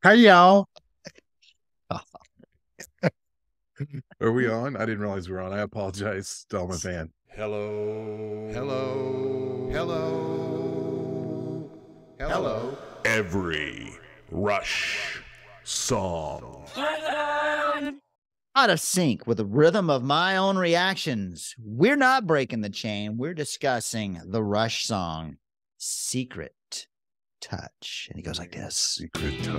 Hi, y'all. Are we on? I didn't realize we were on. I apologize to all my fan. Hello. Hello. Hello. Hello. Every Rush song. Out of sync with the rhythm of my own reactions. We're not breaking the chain. We're discussing the Rush song, Secret Touch. And he goes like this. Secret touch.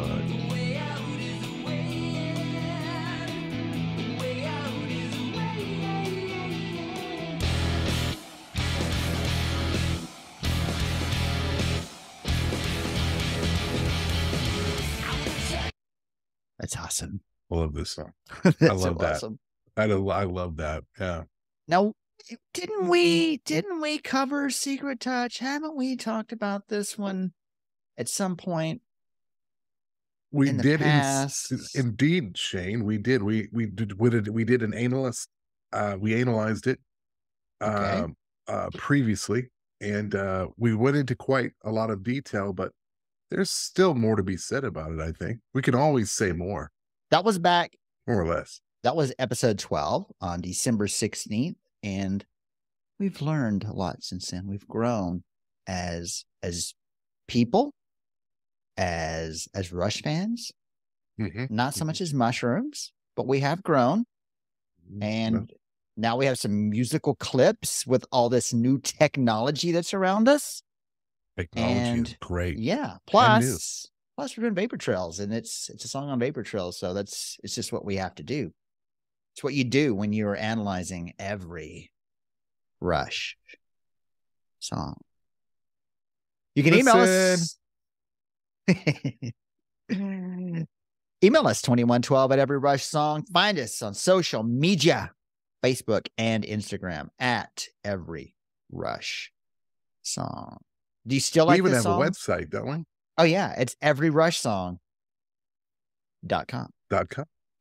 That's awesome. I love this song. That's I love so that. awesome. I love that. Yeah. Now, didn't we cover Secret Touch? Haven't we talked about this one at some point? We In the did past. indeed, Shane. We did. We did an analyst. We analyzed it Okay. previously, and we went into quite a lot of detail, but there's still more to be said about it. I think we can always say more, That was back. more or less. That was episode 12 on December 16th. And we've learned a lot since then. We've grown as people, as Rush fans, not so much as mushrooms, but we have grown. And now we have some musical clips with all this new technology that's around us. Technology is great. Yeah. Plus we're doing Vapor Trails, and it's a song on Vapor Trails. So it's just what we have to do. It's what you do when you're analyzing every Rush song. You can email us. Email us 2112 at every Rush song. Find us on social media, Facebook and Instagram at every Rush song. Do you still like we even this have song? a website, don't we? Oh yeah, it's everyrushsong.com. .com.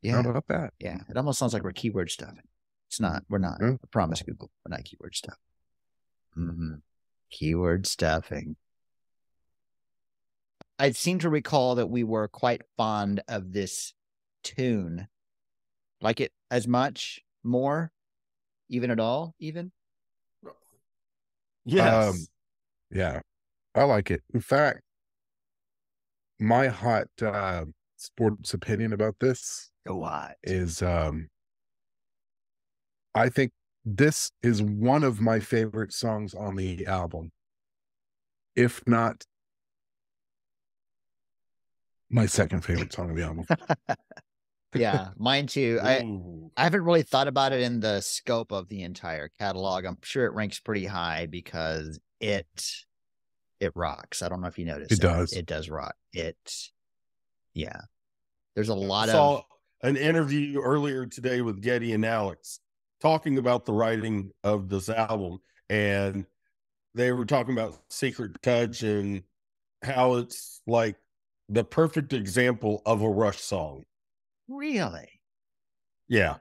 Yeah. How about that? Yeah. It almost sounds like we're keyword stuffing. It's not. We're not. I promise Google. We're not keyword stuffing. Keyword stuffing. I seem to recall that we were quite fond of this tune. Like it as much, more, even at all, even? Yes. Yeah. I like it. In fact, my hot sports opinion about this What? is I think this is one of my favorite songs on the album, if not my second favorite song of the album. Yeah, mine too. I Ooh. haven't really thought about it in the scope of the entire catalog. I'm sure it ranks pretty high because it rocks. I don't know if you noticed. It does. It does rock. Yeah. There's a lot I saw an interview earlier today with Getty and Alex talking about the writing of this album, and they were talking about Secret Touch and how it's like the perfect example of a Rush song. Really? Yeah.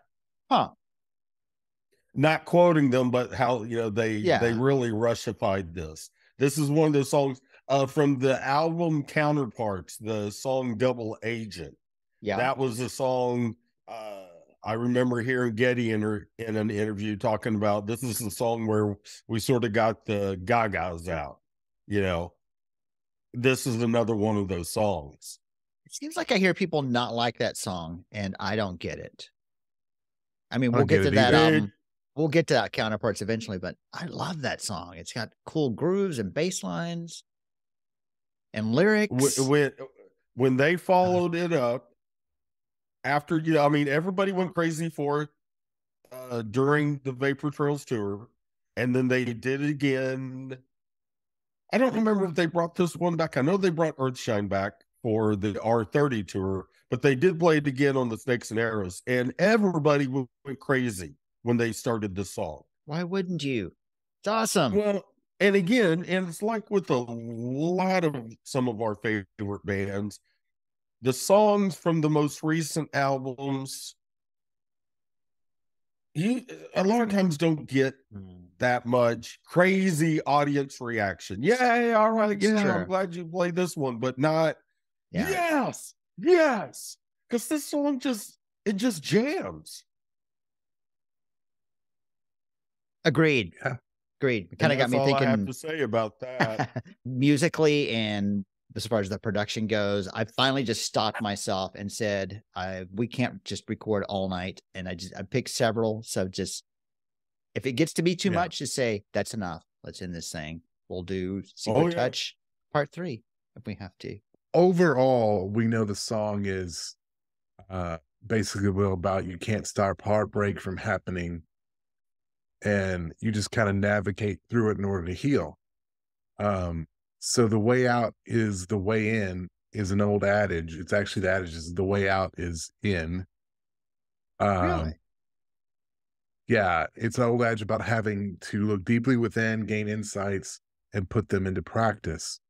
Huh. Not quoting them, but how, they really Rushified this. This is one of the songs from the album Counterparts, the song Double Agent. Yeah. That was a song I remember hearing Getty in an interview talking about. This is the song where we sort of got the Gagas out. This is another one of those songs. It seems like I hear people not like that song, and I don't get it. I mean, we'll get to that album. We'll get to that Counterparts eventually, but I love that song. It's got cool grooves and bass lines and lyrics. When they followed it up after, everybody went crazy for it during the Vapor Trails tour, and then they did it again. I don't remember if they brought this one back. I know they brought Earthshine back for the R30 tour, but they did play it again on the Snakes and Arrows, and everybody went crazy when they started this song. Why wouldn't you? It's awesome. Well, and again, and it's like with a lot of some of our favorite bands, the songs from the most recent albums, a lot of times don't get that much crazy audience reaction. Yeah, all right, yeah, I'm glad you played this one, but not. Yes, Yes, because this song it just jams. Agreed. Yeah. Agreed. And Kind of got that's me all I have thinking to say about that. musically, and as far as the production goes, I finally just stopped myself and said, we can't just record all night. And I picked several. So just, if it gets to be too Yeah. much, just say, that's enough. Let's end this thing. We'll do Secret Oh, yeah. Touch part 3 if we have to. Overall, we know the song is basically about you can't stop heartbreak from happening, and you just kind of navigate through it in order to heal. So the way out is the way in is an old adage. It's actually the adage is the way out is in. Really? Yeah, it's an old adage about having to look deeply within, gain insights, and put them into practice.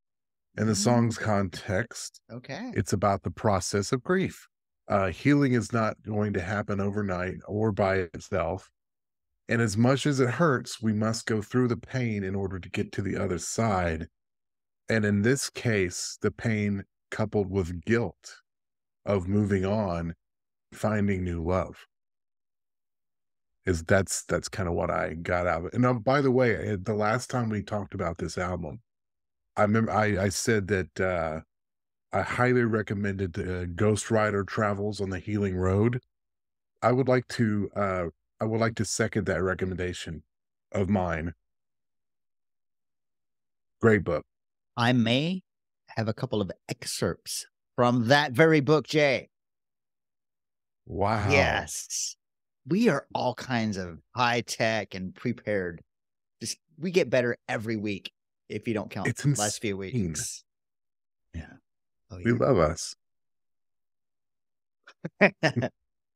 In the song's context, Okay. it's about the process of grief. Healing is not going to happen overnight or by itself. And as much as it hurts, we must go through the pain in order to get to the other side. And in this case, the pain coupled with guilt of moving on, finding new love. That's kind of what I got out of it. And by the way, the last time we talked about this album, I remember I said that I highly recommended Ghost Rider Travels on the Healing Road. I would like to second that recommendation of mine. Great book. I may have a couple of excerpts from that very book, Jay. Wow. Yes. We are all kinds of high tech and prepared. Just we get better every week if you don't count It's the last few insane. weeks. Yeah. Oh, We yeah. love us.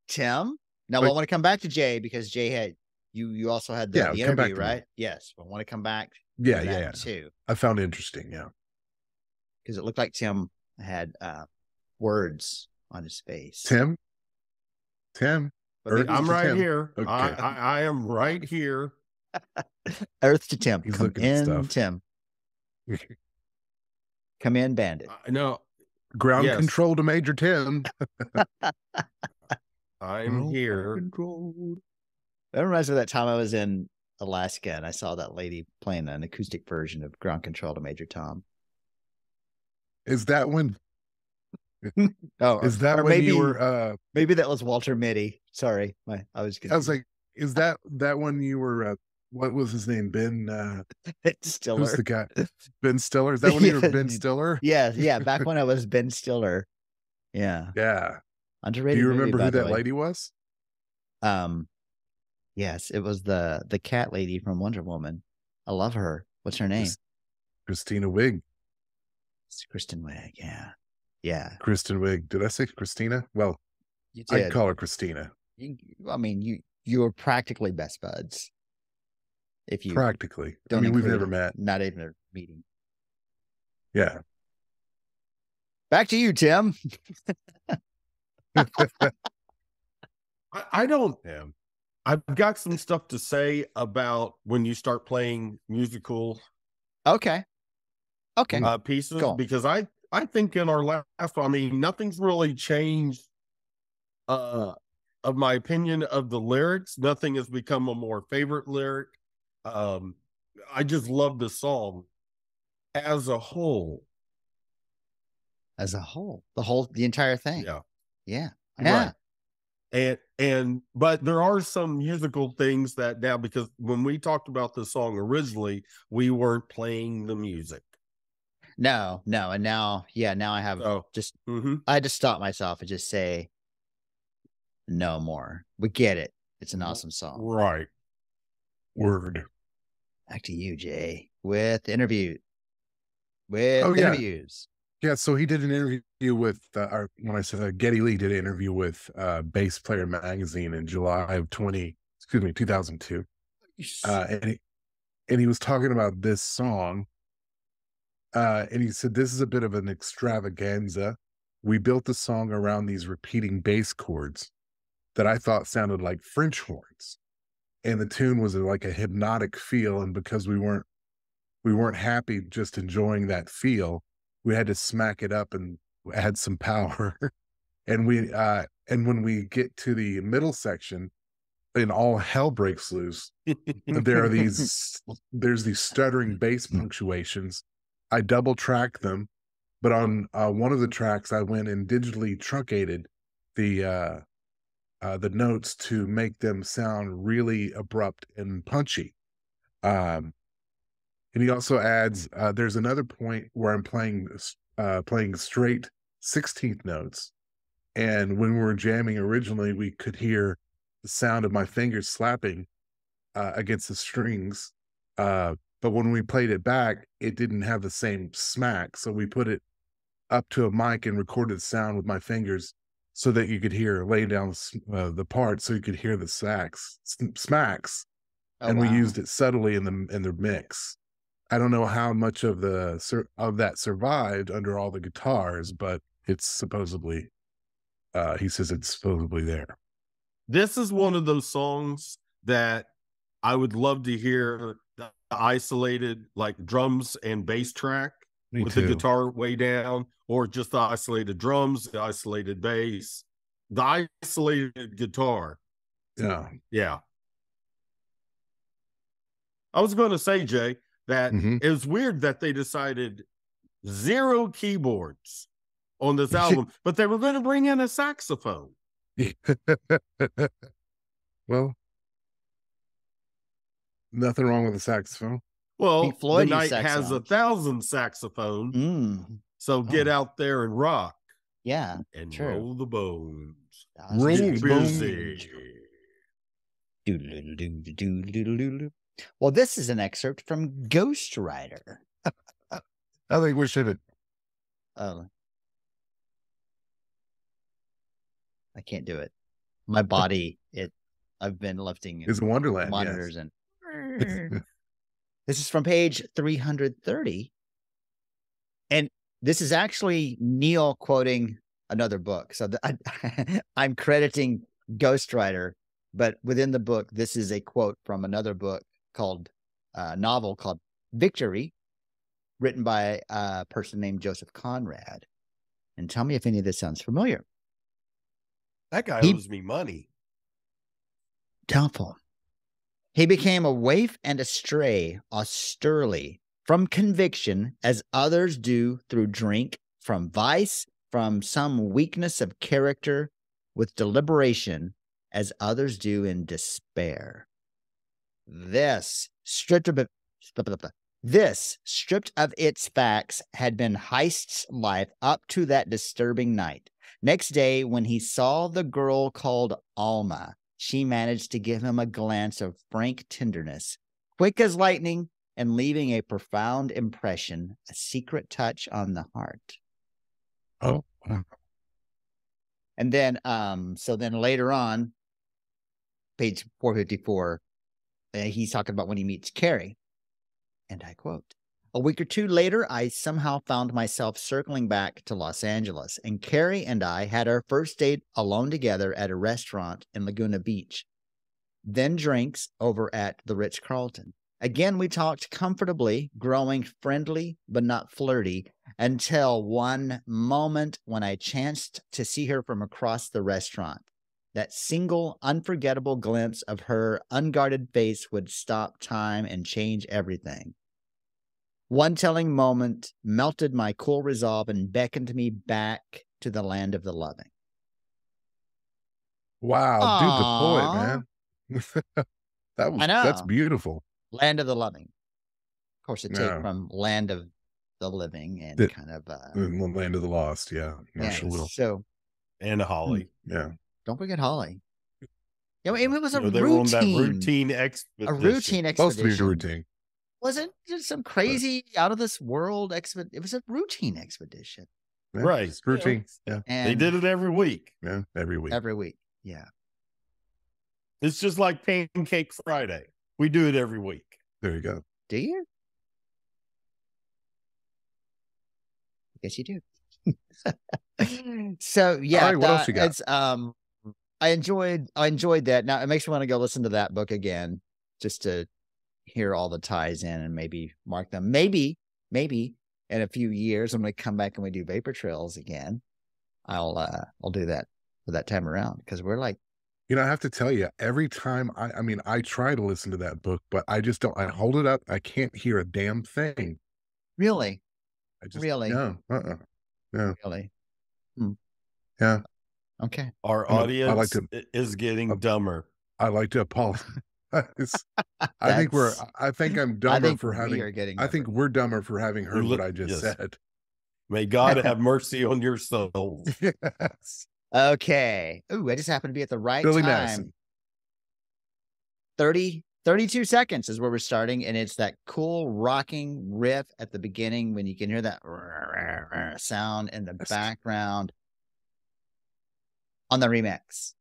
Tim? Now, I want to come back to Jay because Jay had you also had the come back interview, to me. right? Yes. I want to come back Yeah, to that yeah. too. I found it interesting. Yeah. Because it looked like Tim had words on his face. Tim? But maybe I'm to right Tim. here. Okay. I am right here. Earth to Tim. He's Come looking at in, stuff. Tim. Come in, Bandit. No, Ground Yes. control to Major Tim. I'm here. Control. That reminds me of that time I was in Alaska and I saw that lady playing an acoustic version of Ground Control to Major Tom. Is that when? Oh, Is that or when maybe, you were? maybe that was Walter Mitty. Sorry, I was I was like, is that when you were? What was his name? Ben. Stiller. Who's the guy? Ben Stiller. Is that when you were Ben Yeah. Stiller? Yeah. Back when I was Ben Stiller. Yeah, Yeah. underrated. Do you movie, remember by who the that way. lady was? Yes, it was the cat lady from Wonder Woman. I love her. What's her name? Christina Wig. It's Kristen Wiig. Yeah. Kristen Wiig. Did I say Christina? Well, You I'd did. call her Christina. You were practically best buds. If you Practically. I don't mean, we've include never met. Not even a meeting. Yeah. Back to you, Tim. I don't. Yeah. I've got some stuff to say about when you start playing musical Okay. pieces Go on. because I think in our last, I mean, nothing's really changed. Of my opinion of the lyrics, nothing has become a more favorite lyric. I just love the song as a whole. As a whole, the entire thing. Yeah. Yeah. But there are some musical things that now, because when we talked about the song originally, we weren't playing the music. No. And now I have So just, mhm. I had to stop myself and just say, no more. We get it. It's an awesome song. Right. Word. Back to you, Jay, with interviews. Yeah, so he did an interview with, when I said Geddy Lee did an interview with Bass Player Magazine in July of 2002. And he was talking about this song. And he said, this is a bit of an extravaganza. We built the song around these repeating bass chords that I thought sounded like French horns. And the tune was like a hypnotic feel. And because we weren't happy just enjoying that feel, we had to smack it up and add some power. And when we get to the middle section, and all hell breaks loose. There's these stuttering bass punctuations. I double tracked them, but on one of the tracks, I went and digitally truncated the notes to make them sound really abrupt and punchy. And he also adds, there's another point where I'm playing straight 16th notes. And when we were jamming originally, we could hear the sound of my fingers slapping against the strings. But when we played it back, it didn't have the same smack. So we put it up to a mic and recorded the sound with my fingers so that you could hear, laying down the parts so you could hear the smacks. Oh, and wow. we used it subtly in the mix. I don't know how much of that survived under all the guitars, but it's supposedly, he says it's supposedly there. This is one of those songs that I would love to hear the isolated, like, drums and bass track with the guitar way down, or just the isolated drums, the isolated bass, the isolated guitar. Yeah. Yeah. I was going to say, Jay, that it was weird that they decided 0 keyboards on this album, but they were going to bring in a saxophone. Well, nothing wrong with the saxophone. Well, Pink Floyd the used night has saxophones. 1,000 saxophones, Mm, so get out there and rock yeah. and True. roll the bones. Roll Get the busy. Doodle-doodle-doodle-doodle-doodle. Well, this is an excerpt from Ghost Rider. I think we should. Oh, I can't do it. My body, I've been lifting It's a Wonderland. monitors Yes. and this is from page 330. And this is actually Neil quoting another book. So I'm crediting Ghost Rider, but within the book, this is a quote from another book called novel called Victory, written by a person named Joseph Conrad. And tell me if any of this sounds familiar. That guy He- owes me money. Doubtful. He became a waif and a stray austerely from conviction, as others do through drink, from vice, from some weakness of character, with deliberation, as others do in despair. This, stripped of its facts, had been Heist's life up to that disturbing night. Next day, when he saw the girl called Alma, she managed to give him a glance of frank tenderness, quick as lightning, and leaving a profound impression, a secret touch on the heart. Oh, wow. And then, so then later on, page 454, he's talking about when he meets Carrie. And I quote, "A week or two later, I somehow found myself circling back to Los Angeles, and Carrie and I had our first date alone together at a restaurant in Laguna Beach. Then drinks over at the Ritz-Carlton. Again, we talked comfortably, growing friendly but not flirty, until one moment when I chanced to see her from across the restaurant. That single, unforgettable glimpse of her unguarded face would stop time and change everything. One telling moment melted my cool resolve and beckoned me back to the land of the loving." Wow, dude, the poet, man. That's beautiful. Land of the loving. Of course, a take Yeah. from Land of the Living and kind of The Land of the Lost, yeah. Marshall Will. So And Holly. Yeah. don't forget Holly. Yeah, it was a They were on that routine routine expedition. a routine Supposed to be a expedition. routine. Wasn't just some crazy out of this world expedition. It was a routine expedition. Yeah, Right. it's routine. Yeah. And They did it every week. Yeah. Every week. every week. Yeah. It's just like Pancake Friday. We do it every week. There you go. Do you? I guess you do. So yeah, All right, what else you got? It's I enjoyed that. Now it makes me want to go listen to that book again, just to hear all the ties in and maybe mark them. Maybe in a few years when we come back and we do Vapor Trails again, I'll do that for that time around because we're like, I have to tell you, every time I try to listen to that book, but I just don't. I hold it up, I can't hear a damn thing. really, I just really, no, no, really. Hmm. yeah. Okay. Our I like audience to. is getting dumber. I like to apologize. I think That's- I think I'm I dumber think for we having. are getting. I think we're dumber for having heard what I just Yes. said. May God have mercy on your souls. Yes. Okay. Ooh, I just happened to be at the right Billy time. Madison. 32 seconds is where we're starting, and it's that cool rocking riff at the beginning when you can hear that sound in the Yes. background on the remix.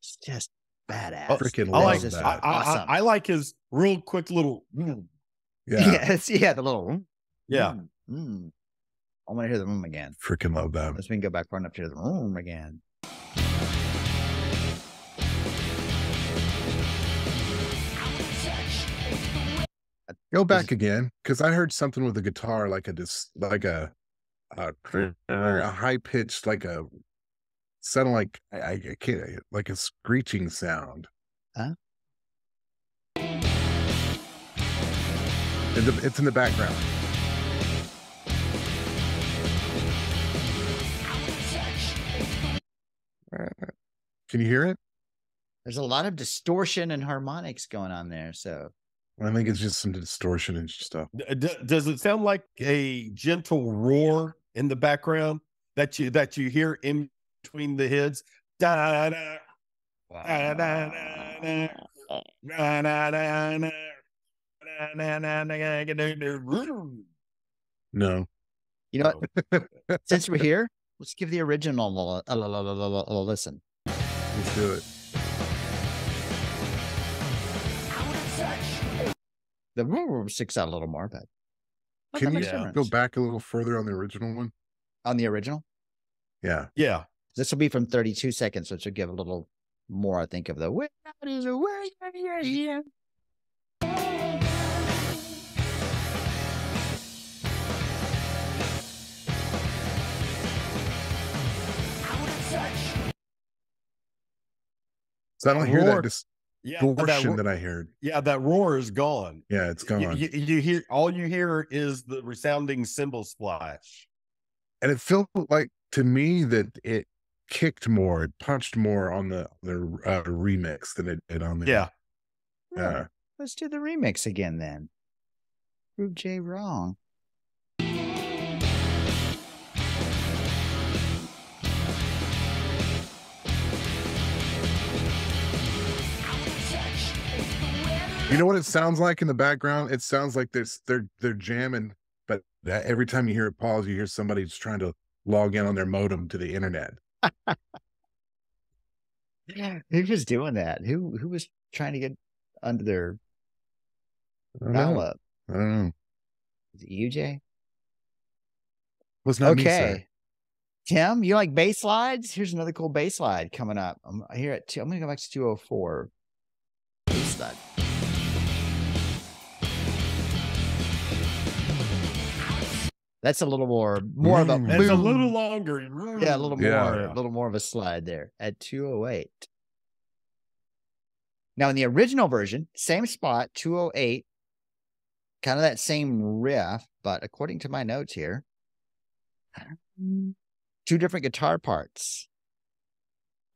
It's just badass. Freaking That I love like is just that. awesome. I like his real quick little. Yeah. Yeah, the little Yeah. I want to hear the room again. Freaking love that. Let's go back far enough to hear the room again. Go back again, because I heard something with the guitar, like a high pitched, like a sounded like I can't, like a screeching sound. Huh? It's in the background. Can you hear it? There's a lot of distortion and harmonics going on there. So I think it's just some distortion and stuff. Does it sound like a gentle roar in the background that you hear in between the hits? Da, da, da, da, da, da, da, da, da, da, da. No. you know what? Since we're here, let's give the original a listen. Let's do it. The room sticks out a little more, but Can you makes a Yeah. go difference. back a little further on the original one? On the original, Yeah. Yeah. this will be from 32 seconds, which will give a little more, I think, of the way out is a way. So I don't hear Roar. that Yeah. distortion that I heard. That roar is gone. Yeah, it's gone. You hear, all you hear is the resounding cymbal splash. And it felt like to me that it kicked more, it punched more on the remix than it did on the Yeah. Yeah. Let's do the remix again then. Prove Jay wrong. You know what it sounds like in the background? It sounds like they're jamming, but every time you hear it pause, you hear somebody just trying to log in on their modem to the internet. Who was doing that? Who was trying to get under their I don't dial know. up? I don't know. Is it you, Jay? Was not me, sir. Okay. Tim, you like bass slides? Here's another cool bass slide coming up. I'm here at I'm gonna go back to 204. Bass slide. That's a little more of a It's a boom. little longer. Yeah, a little Yeah. more of a slide there at 208. Now in the original version, same spot, 208, kind of that same riff, but according to my notes here, two different guitar parts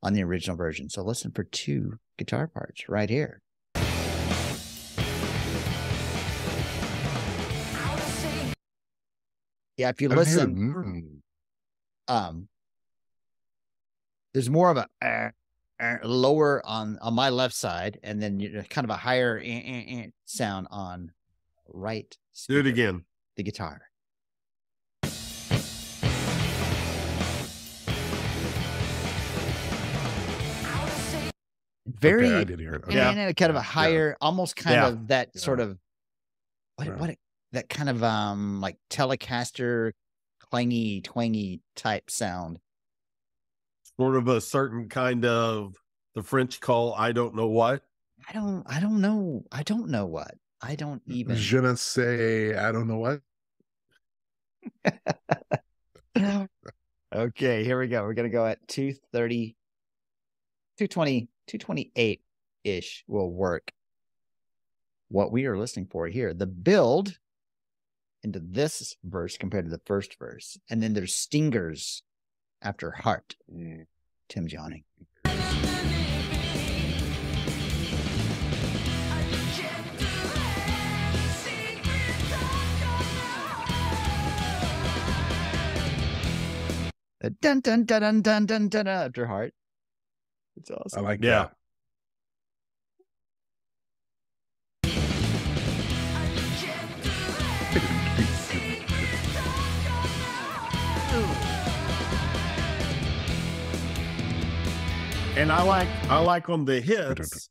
on the original version. So listen for two guitar parts right here. Yeah, if you listen, there's more of a lower on my left side, and then kind of a higher sound on right. Do it speaker, again. The guitar. Very, Okay, I did hear it. Okay. Yeah. kind of a higher, almost kind Yeah. of that Yeah. sort of that kind of like Telecaster clangy, twangy type sound. Sort of a certain kind of The French call I don't know what. I don't know. I don't know what. I don't even. Je ne sais, I don't know what. Okay, here we go. We're going to go at 230, 220, 228-ish will work. What we are listening for here, the build into this verse compared to the first verse. And then there's stingers after heart. Tim Johnning. Dun dun dun dun dun dun dun after heart. It's awesome. I like Yeah. And I like on the hits,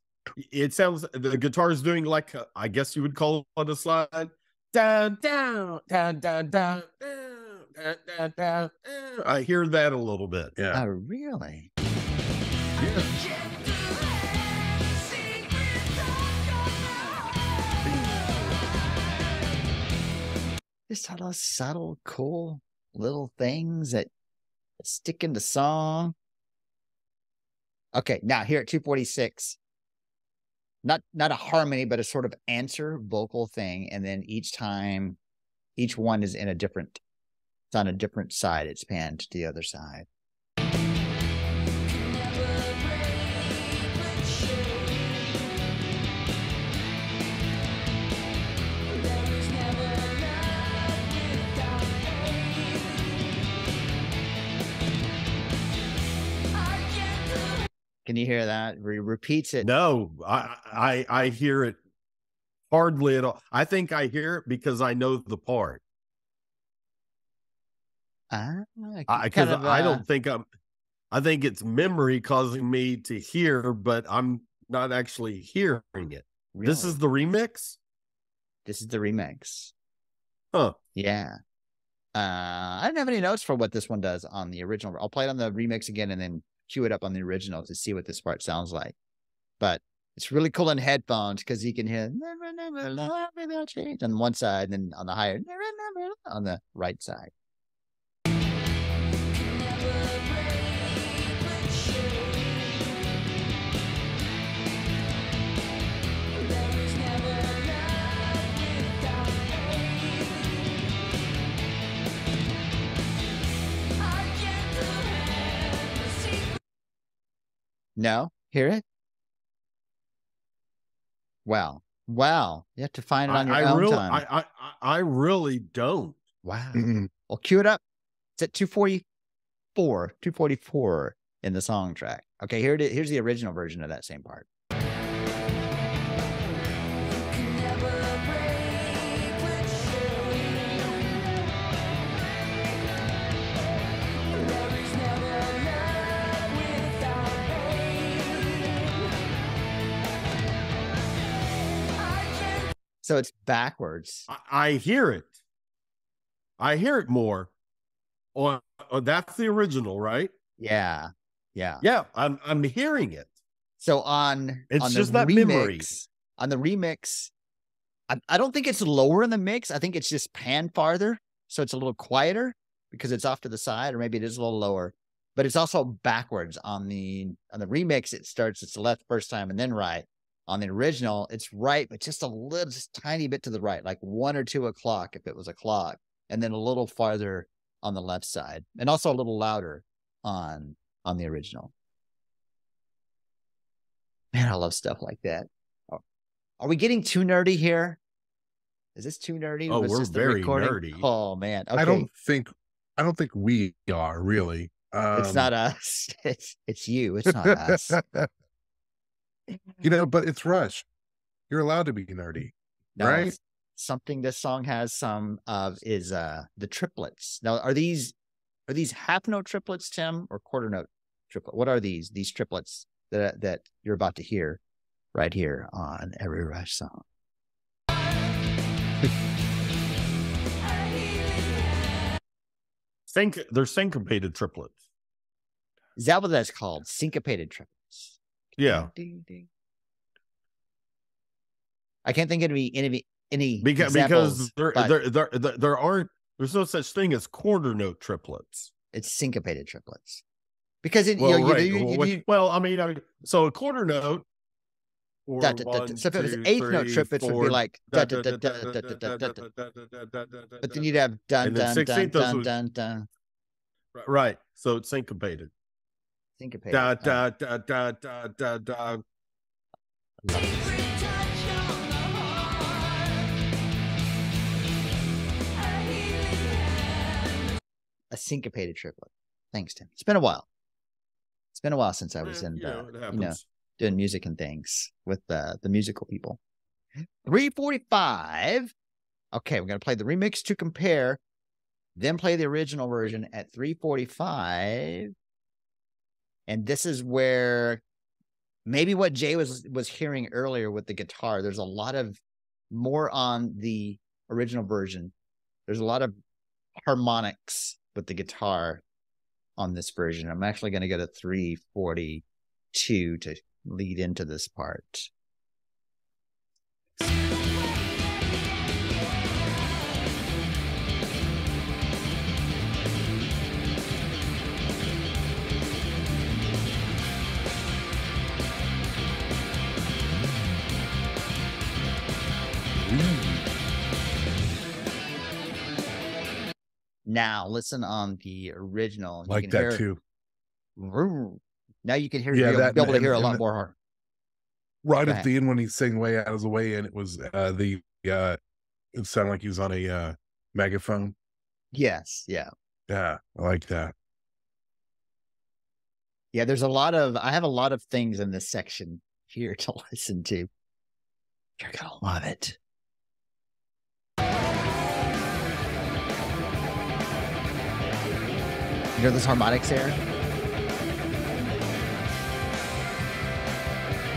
it sounds the guitar is doing like I guess you would call it a slide. Down, down, down, down, down, down, down, down. I hear that a little bit. Yeah. Oh, really? Just all those subtle, cool little things that stick in the song. Okay, now here at 246, not a harmony, but a sort of answer vocal thing, and then each time, each one is in a different. It's on a different side. It's panned to the other side. Can you hear that? Repeats it. No, I hear it hardly at all. I think I hear it because I know the part. Because I don't think I think it's memory causing me to hear, but I'm not actually hearing it. Really? This is the remix? This is the remix. Huh. Yeah. I didn't have any notes for what this one does on the original. I'll play it on the remix again and then cue it up on the original to see what this part sounds like. But it's really cool in headphones because you can hear never, never love without change on one side, and then on the higher never, never on the right side. No? Hear it? Wow. Wow. You have to find it on your own time. I really don't. Wow. Mhm. Well, cue it up. It's at 244 in the song track. Okay, here it is. Here's the original version of that same part. So it's backwards. I hear it. I hear it more. Oh, that's the original, right? Yeah. Yeah. Yeah, I'm hearing it. So on It's on just the that remix, memory. on the remix, I don't think it's lower in the mix. I think it's just pan farther. So it's a little quieter because it's off to the side, or maybe it is a little lower. But it's also backwards on the remix. It's left first time and then right. On the original, it's right, but just tiny bit to the right, like 1 or 2 o'clock if it was a clock, and then a little farther on the left side, and also a little louder on the original. Man, I love stuff like that. Oh, are we getting too nerdy here? Is this too nerdy? Oh, Was we're this the very recording? nerdy. Oh man, okay. I don't think we are really. It's not us. It's you. It's not us. You know, but it's Rush. You're allowed to be nerdy, No, right? Something this song has some of is the triplets. Now, are these half note triplets, Tim, or quarter note triplet? What are these triplets that you're about to hear right here on every Rush song? They're syncopated triplets. Is that what that's called? Syncopated triplets. Yeah. Ding, ding. I can't think of any Because examples, there's no such thing as quarter note triplets. it's syncopated triplets. Because it, Well, right. So a quarter note. Or so if it was eighth note triplets, would be like but then you'd have dun and then dun dun 16th, those dun would- dun dun Right. So it's syncopated. syncopated. Da da da da da da da. A syncopated triplet. Thanks, Tim. It's been a while. It's been a while since I was in, it happens. doing music and things with the musical people. 345. Okay, we're going to play the remix to compare, then play the original version at 345. And this is where maybe what Jay was hearing earlier with the guitar. There's a lot of more on the original version. There's a lot of harmonics with the guitar on this version. I'm actually going to go to 342 to lead into this part. Now listen on the original. You Like can that hear, too. Now you can hear, Yeah, you'll that- be able to and- hear a and lot the- more hard. Right Go at ahead. the end when he sang "Way Out of the Way," and it was it sounded like he was on a megaphone. Yes, yeah. Yeah, I like that. Yeah, I have a lot of things in this section here to listen to. You're going to love it. You hear those harmonics there?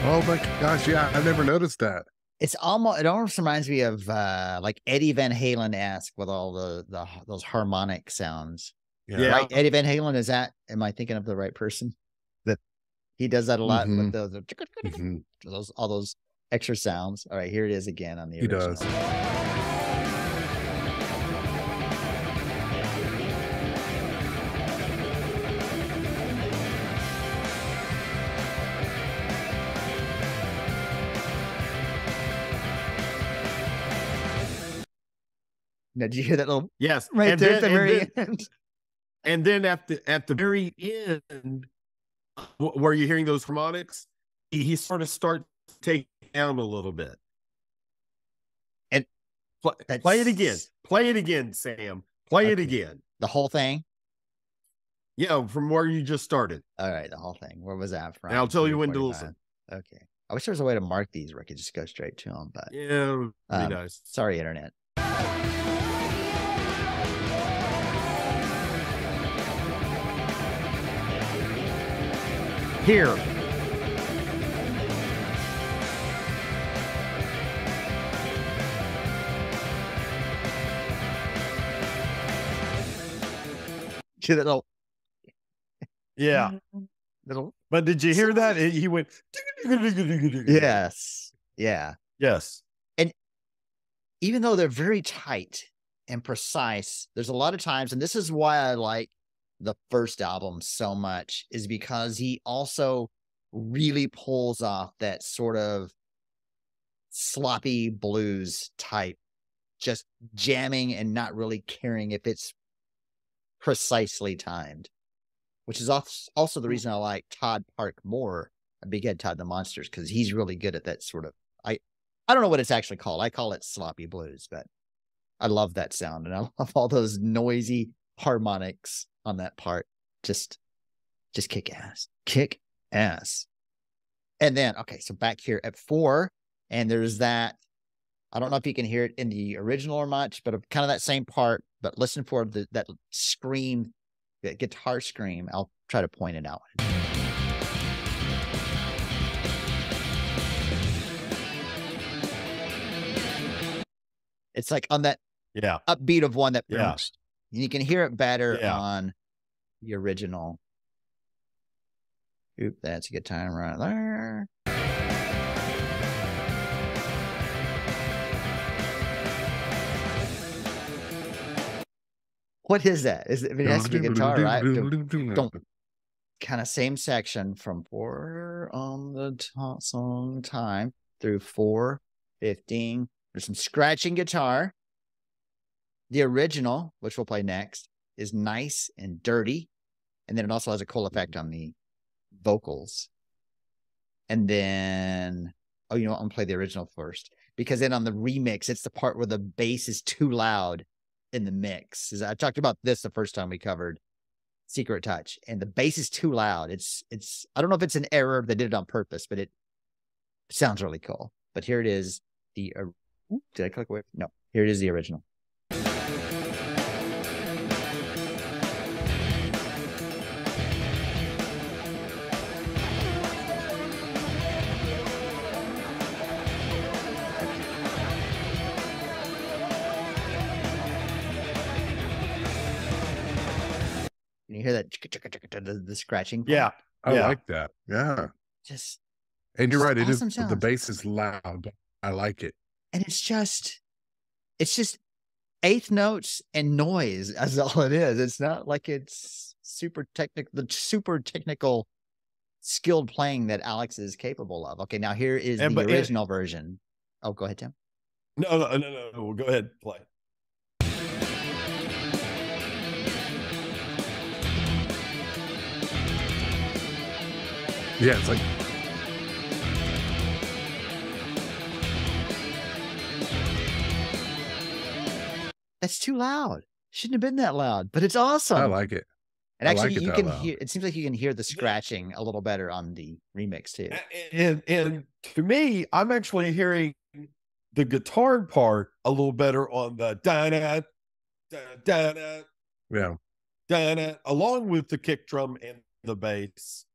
Oh my gosh, yeah, I've never noticed that. It almost reminds me of like Eddie Van Halen-esque with all those harmonic sounds. Yeah, Yeah. Right? Eddie Van Halen, am I thinking of the right person? That he does that a lot with Mhm. Mhm. all those extra sounds. All right, here it is again on the He original. does. Now, did you hear that little Yes. right and there at then, the very and then, end? and then at the very end, where you're hearing those harmonics, he sort of starts to take down a little bit. And play it again. Play it again, Sam. Play it Okay. again. The whole thing? Yeah, from where you just started. All right, the whole thing. Where was that from? And I'll tell you when to 345. listen. Okay. I wish there was a way to mark these where I could just go straight to them, but Yeah, it'd be nice. sorry, internet. Here. See that little, Yeah. little. But did you hear that? He went. Yes. Yeah. Yes. Even though they're very tight and precise, there's a lot of times, and this is why I like the first album so much, is because he also really pulls off that sort of sloppy blues type, just jamming and not really caring if it's precisely timed, which is also the reason I like Todd Park more, a Big Head Todd the Monsters, because he's really good at that sort of, I don't know what it's actually called. I call it sloppy blues, but I love that sound. And I love all those noisy harmonics on that part. Just kick ass. Kick ass. And then, okay, so back here at 4, and there's that. I don't know if you can hear it in the original or much, but kind of that same part. But listen for that scream, that guitar scream. I'll try to point it out. It's like on that Yeah. upbeat of one that Yeah. you can hear it better Yeah. on the original. Oop, that's a good time right there. What is that? I mean, it has to be guitar, right? Don't. Kind of same section from 4 on the song time through 4:15. There's some scratching guitar. The original, which we'll play next, is nice and dirty. And then it also has a cool effect on the vocals. And then, oh, you know what? I'm going to play the original first. Because then on the remix, it's the part where the bass is too loud in the mix. I talked about this the first time we covered Secret Touch, and the bass is too loud. It's I don't know if it's an error, they did it on purpose, but it sounds really cool. But here it is. Did I click away? No, here it is, the original. Can you hear that? The scratching part? Yeah. I like that. Yeah. Just, And you're right. It is. awesome The sounds. bass is loud, but I like it. And it's just eighth notes and noise. That's all it is. It's not like it's super technical skilled playing that Alex is capable of. Okay, now here is the original version. Oh, go ahead, Tim. No. Go ahead, play. Yeah, it's like That's too loud. Shouldn't have been that loud, but it's awesome. I like it. And I actually, like it you that can loud. hear. It seems like you can hear the scratching a little better on the remix too. And to me, I'm actually hearing the guitar part a little better on the da-da, da-da, Yeah. da-da, along with the kick drum and the bass.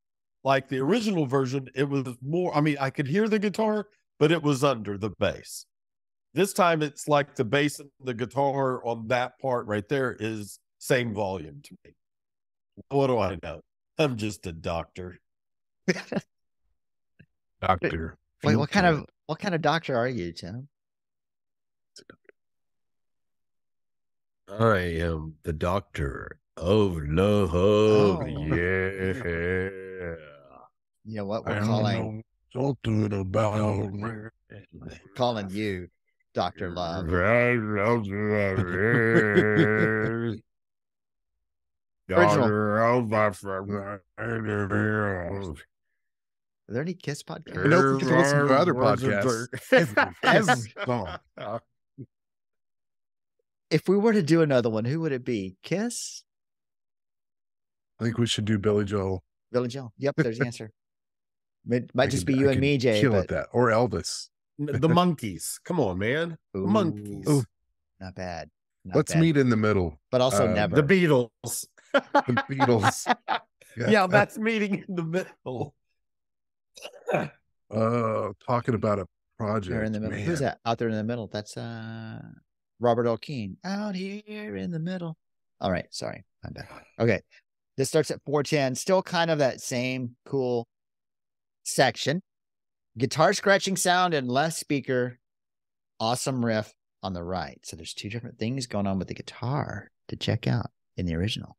Like the original version, it was more, I mean, I could hear the guitar, but it was under the bass. This time it's like the bass and the guitar on that part right there is same volume to me. What do I know? I'm just a doctor. Doctor. Wait, what kind of doctor are you, Tim? I am the doctor of love. Oh. Yeah. You know what? I We're don't know something about calling you Dr. Love. Daughter of my Are there any Kiss podcasts? I know you can listen to other podcasts. Every song. If we were to do another one, who would it be? Kiss? I think we should do Billy Joel. Billy Joel? Yep, there's the answer. It might I just could- be you I and could me, Jay. Kill But at that. Or Elvis. The monkeys. Come on, man. The Ooh. monkeys. Ooh. not bad. Not Let's bad. meet in the middle. But also the never. The Beatles. The Beatles. Yeah, that's meeting in the middle. Talking about a project. Here in the middle. Man. Who's that? Out there in the middle. That's Robert O'Keefe. Out here in the middle. All right, sorry. I'm back. Okay. This starts at 4:10. Still kind of that same cool section. Guitar scratching sound and less speaker. Awesome riff on the right. So there's two different things going on with the guitar to check out in the original.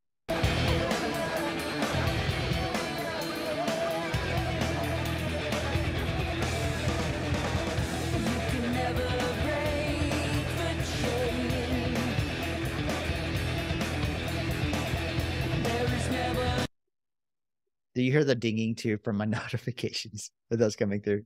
Do you hear the dinging too from my notifications? Are those coming through?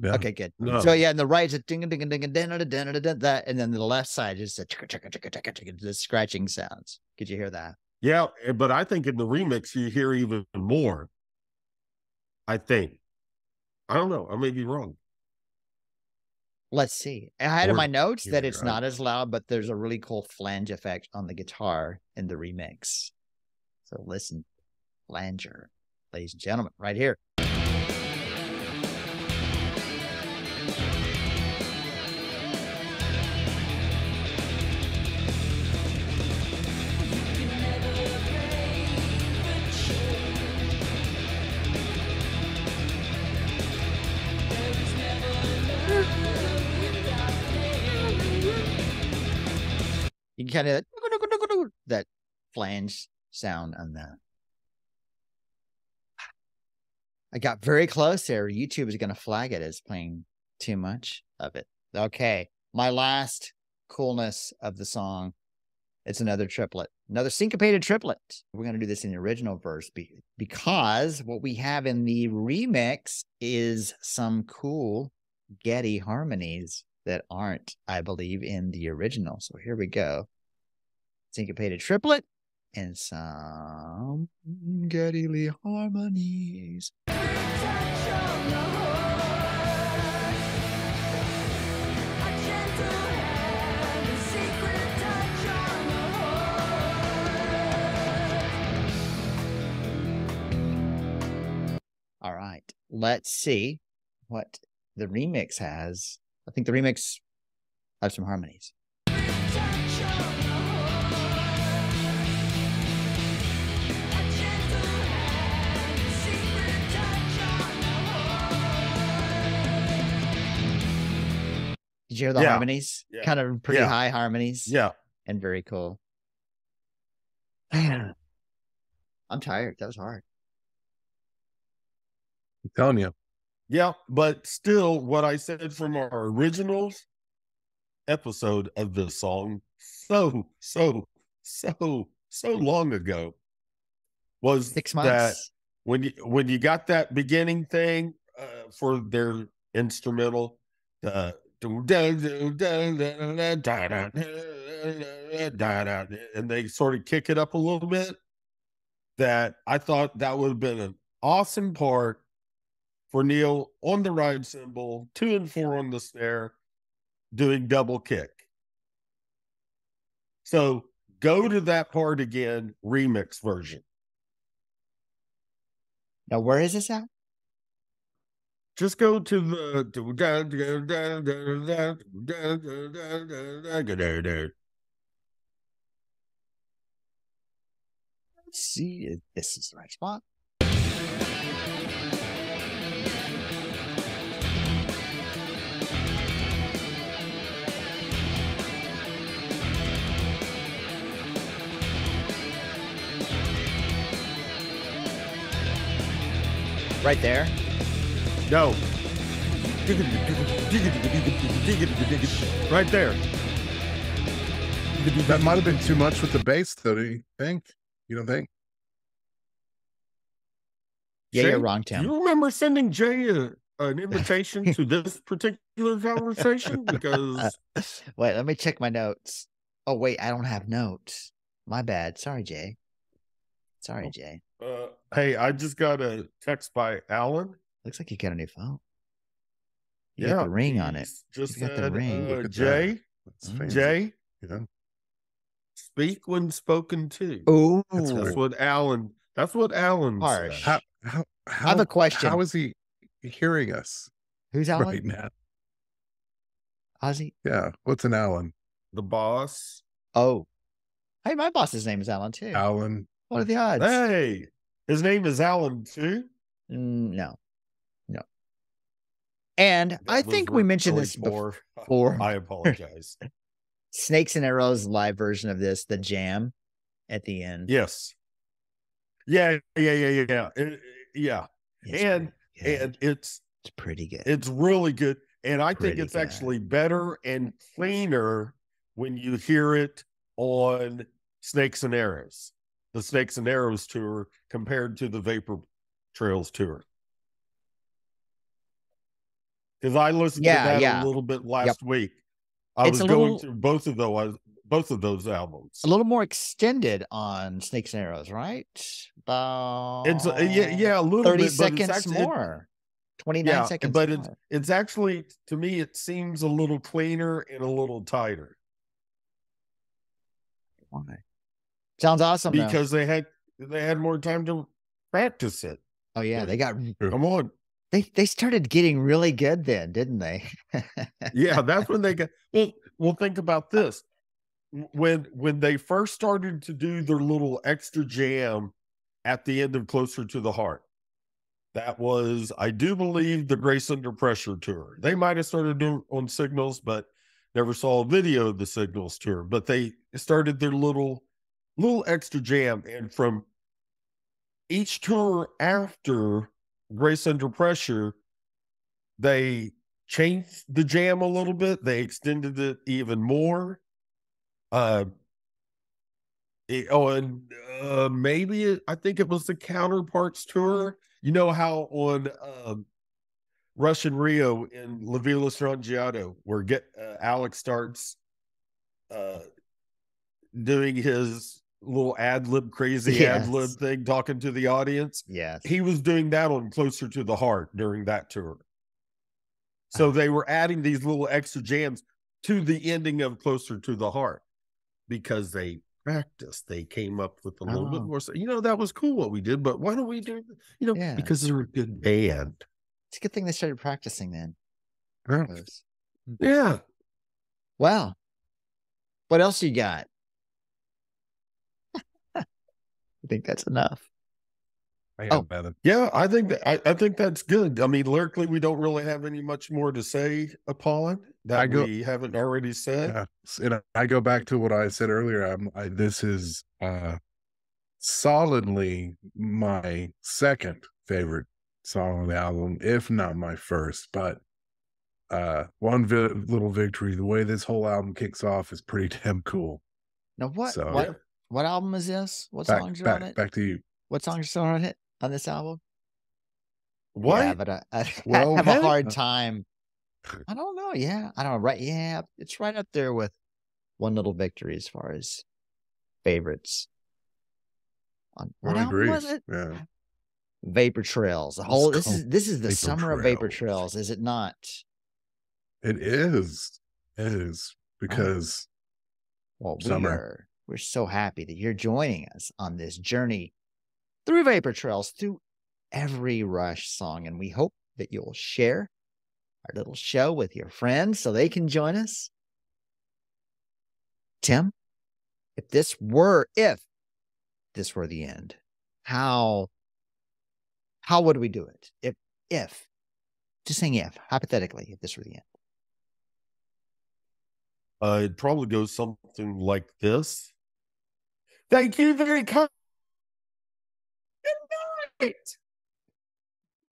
Yeah. Okay, good. No. So yeah, and the right is a ding ding ding ding that, and then the left side is a the scratching sounds. Could you hear that? Yeah, but I think in the remix you hear even more. I think. I don't know. I may be wrong. Let's see. I had in Or my notes that you're it's right. not as loud, but there's a really cool flange effect on the guitar in the remix. So listen, flanger, ladies and gentlemen, right here. You can kind of that flange sound on that. I got very close there. YouTube is going to flag it as playing too much of it. Okay. My last coolness of the song. It's another triplet, another syncopated triplet. We're going to do this in the original verse because what we have in the remix is some cool Getty harmonies that aren't, I believe, in the original. So here we go. Syncopated triplet and some Geddy Lee harmonies. All right, let's see what the remix has. I think the remix has some harmonies. Did you hear the harmonies? Yeah. Kind of pretty high harmonies. Yeah. And very cool. Man, I'm tired. That was hard. I'm telling you. Yeah, but still, what I said from our originals episode of this song so long ago was 6 months. that when you got that beginning thing for their instrumental, and they sort of kick it up a little bit, that I thought that would have been an awesome part for Neil on the ride cymbal, 2 and 4 on the snare, doing double kick. So go to that part again, remix version. Now, where is this at? Just go to the. Let's see if this is the right spot. Right there. No. Right there. That might have been too much with the bass, though, do you think? You don't think? Yeah, Jay, you're wrong, Tim. Do you remember sending Jay an invitation to this particular conversation? Because wait, let me check my notes. Oh, wait, I don't have notes. My bad. Sorry, Jay. Sorry, Jay. Hey, I just got a text by Alan. Looks like you got a new phone. You got the ring on it. Just got the ring. Jay, Jay, Yeah. Speak when spoken to. Oh, That's what Alan. That's what Alan Harsh. said. How, I have a question. How is he hearing us Who's Alan? right now? Ozzy? Yeah. What's an Alan? The boss. Oh. Hey, my boss's name is Alan, too. Alan. What are the odds? Hey, his name is Alan too. No. And I think we mentioned this before. I apologize. Snakes and Arrows live version of this, the jam at the end. Yes. Yeah. Yeah. And it's pretty good. It's really good. And I think Pretty it's good. actually better and cleaner when you hear it on Snakes and Arrows, the Snakes and Arrows tour compared to the Vapor Trails tour. Because I listened to that a little bit last week. I was going through both of those albums. A little more extended on Snakes and Arrows, right? About It's a little 30 bit, seconds but it's more. 29 seconds but more. it's actually, to me, it seems a little cleaner and a little tighter. Why? Sounds awesome. Because they had more time to practice it. Oh yeah, they got. Come on. They started getting really good then, didn't they? Yeah, that's when they got. Well, think about this. When they first started to do their little extra jam at the end of Closer to the Heart, that was, I do believe, the Grace Under Pressure tour. They might have started doing on Signals, but never saw a video of the Signals tour. But they started their little extra jam, and from each tour after Grace Under Pressure, they changed the jam a little bit. They extended it even more. I think it was the Counterparts tour. You know how on Rush and Rio in La Villa Strangiato, where Alex starts doing his little crazy ad lib thing, talking to the audience. Yes. He was doing that on Closer to the Heart during that tour. So they were adding these little extra jams to the ending of Closer to the Heart because they practiced. They came up with a little bit more. So, that was cool what we did, but why don't we do, because they're a good band. It's a good thing they started practicing then. Yeah. Wow. What else you got? I think that's enough. Yeah, I think that's good. I mean, lyrically, we don't really have any much more to say, Apollon, that we haven't already said. Yeah. And I go back to what I said earlier. This is solidly my second favorite song on the album, if not my first. But One Little Victory, the way this whole album kicks off is pretty damn cool. Now, what album is this? What songs are on it? Back to you. What songs are on it on this album? What? Yeah, but I have a hard time. I don't know. Yeah, I don't know. Right? Yeah, it's right up there with One Little Victory as far as favorites. On what album was it? Yeah. Vapor Trails. The whole this is the summer of Vapor Trails, is it not? It is. It is because summer. We're so happy that you're joining us on this journey through Vapor Trails, through every Rush song, and we hope that you'll share our little show with your friends so they can join us. Tim, if this were the end, how would we do it? If just saying hypothetically, if this were the end. It'd probably go something like this. Thank you very much. Good night.